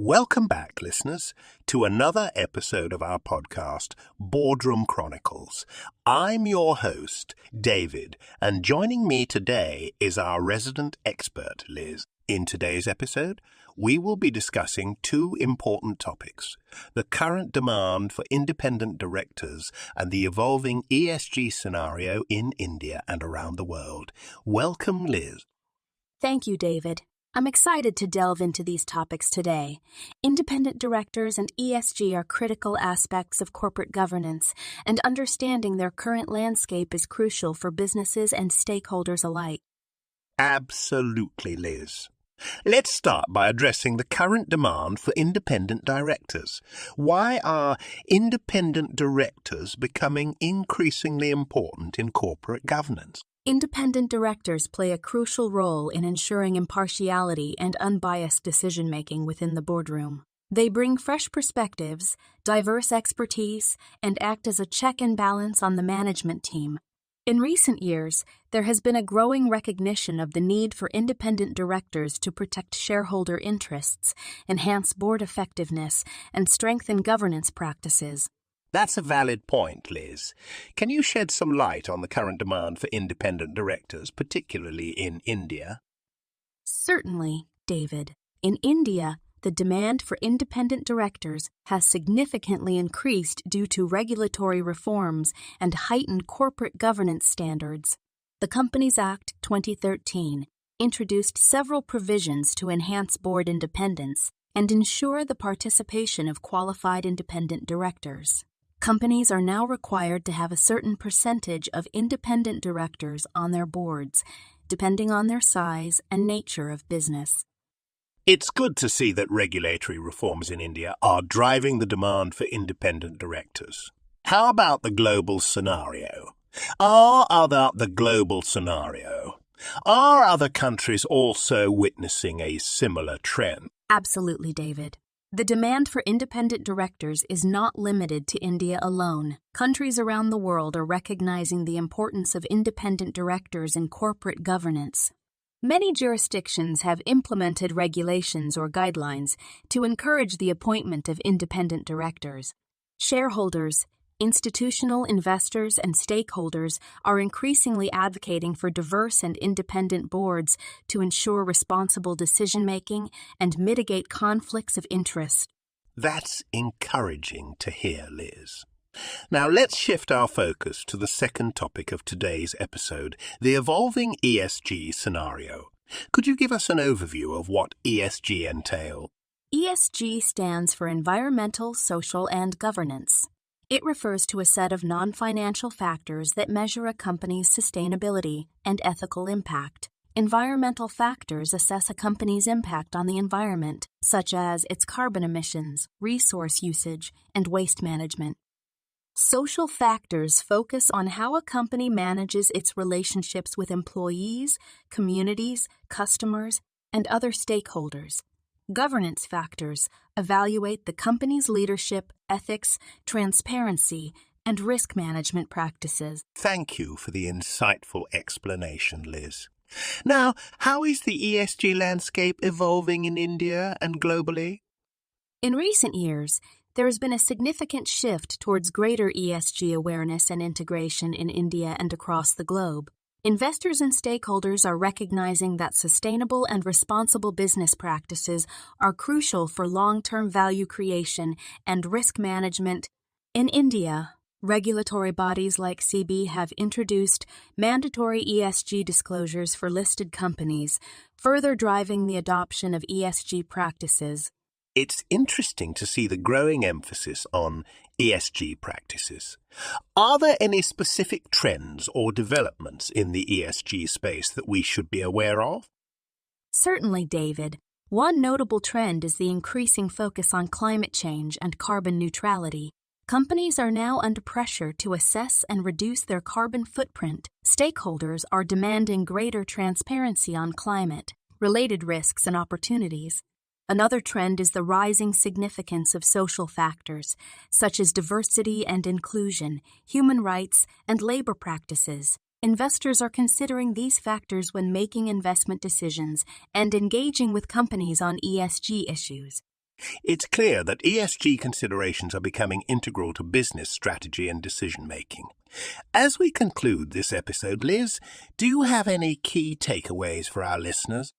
Welcome back, listeners, to another episode of our podcast, Boardroom Chronicles. I'm your host, David, and joining me today is our resident expert, Liz. In today's episode, we will be discussing two important topics: the current demand for independent directors and the evolving ESG scenario in India and around the world. Welcome, Liz. Thank you, David. I'm excited to delve into these topics today. Independent directors and ESG are critical aspects of corporate governance, and understanding their current landscape is crucial for businesses and stakeholders alike. Absolutely, Liz. Let's start by addressing the current demand for independent directors. Why are independent directors becoming increasingly important in corporate governance? Independent directors play a crucial role in ensuring impartiality and unbiased decision-making within the boardroom. They bring fresh perspectives, diverse expertise, and act as a check and balance on the management team. In recent years, there has been a growing recognition of the need for independent directors to protect shareholder interests, enhance board effectiveness, and strengthen governance practices. That's a valid point, Liz. Can you shed some light on the current demand for independent directors, particularly in India? Certainly, David. In India, the demand for independent directors has significantly increased due to regulatory reforms and heightened corporate governance standards. The Companies Act 2013 introduced several provisions to enhance board independence and ensure the participation of qualified independent directors. Companies are now required to have a certain percentage of independent directors on their boards, depending on their size and nature of business. It's good to see that regulatory reforms in India are driving the demand for independent directors. How about the global scenario? Are other countries also witnessing a similar trend? Absolutely, David. The demand for independent directors is not limited to India alone. Countries around the world are recognizing the importance of independent directors in corporate governance. Many jurisdictions have implemented regulations or guidelines to encourage the appointment of independent directors. Shareholders, institutional investors, and stakeholders are increasingly advocating for diverse and independent boards to ensure responsible decision-making and mitigate conflicts of interest. That's encouraging to hear, Liz. Now let's shift our focus to the second topic of today's episode, the evolving ESG scenario. Could you give us an overview of what ESG entails? ESG stands for Environmental, Social, and Governance. It refers to a set of non-financial factors that measure a company's sustainability and ethical impact. Environmental factors assess a company's impact on the environment, such as its carbon emissions, resource usage, and waste management. Social factors focus on how a company manages its relationships with employees, communities, customers, and other stakeholders. Governance factors evaluate the company's leadership, ethics, transparency, and risk management practices. Thank you for the insightful explanation, Liz. Now, how is the ESG landscape evolving in India and globally? In recent years, there has been a significant shift towards greater ESG awareness and integration in India and across the globe. Investors and stakeholders are recognizing that sustainable and responsible business practices are crucial for long-term value creation and risk management. In India, regulatory bodies like SEBI have introduced mandatory ESG disclosures for listed companies, further driving the adoption of ESG practices. It's interesting to see the growing emphasis on ESG practices. Are there any specific trends or developments in the ESG space that we should be aware of? Certainly, David. One notable trend is the increasing focus on climate change and carbon neutrality. Companies are now under pressure to assess and reduce their carbon footprint. Stakeholders are demanding greater transparency on climate-related risks and opportunities. Another trend is the rising significance of social factors, such as diversity and inclusion, human rights, and labor practices. Investors are considering these factors when making investment decisions and engaging with companies on ESG issues. It's clear that ESG considerations are becoming integral to business strategy and decision-making. As we conclude this episode, Liz, do you have any key takeaways for our listeners?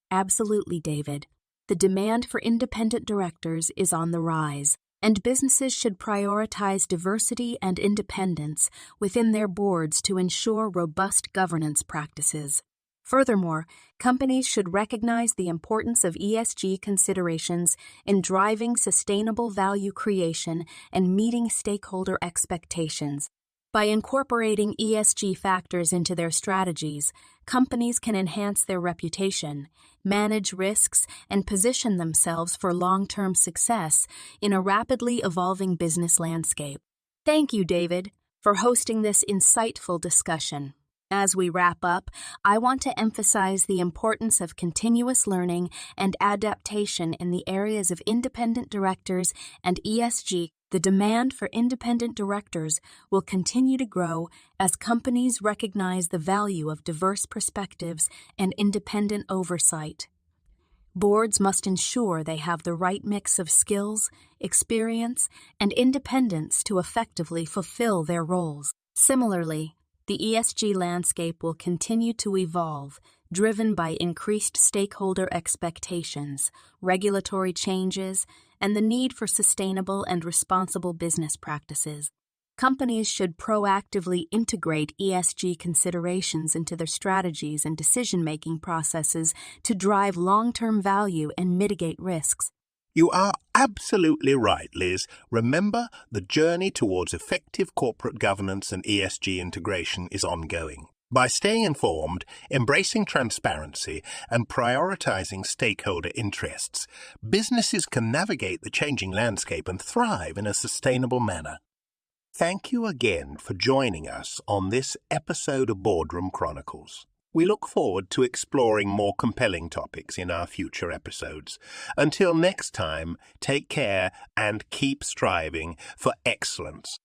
Absolutely, David. The demand for independent directors is on the rise, and businesses should prioritize diversity and independence within their boards to ensure robust governance practices. Furthermore, companies should recognize the importance of ESG considerations in driving sustainable value creation and meeting stakeholder expectations. By incorporating ESG factors into their strategies, companies can enhance their reputation, manage risks, and position themselves for long-term success in a rapidly evolving business landscape. Thank you, David, for hosting this insightful discussion. As we wrap up, I want to emphasize the importance of continuous learning and adaptation in the areas of independent directors and ESG. The demand for independent directors will continue to grow as companies recognize the value of diverse perspectives and independent oversight. Boards must ensure they have the right mix of skills, experience, and independence to effectively fulfill their roles. Similarly, the ESG landscape will continue to evolve, driven by increased stakeholder expectations, regulatory changes, and the need for sustainable and responsible business practices. Companies should proactively integrate ESG considerations into their strategies and decision-making processes to drive long-term value and mitigate risks. You are absolutely right, Liz. Remember, the journey towards effective corporate governance and ESG integration is ongoing. By staying informed, embracing transparency, and prioritizing stakeholder interests, businesses can navigate the changing landscape and thrive in a sustainable manner. Thank you again for joining us on this episode of Boardroom Chronicles. We look forward to exploring more compelling topics in our future episodes. Until next time, take care and keep striving for excellence.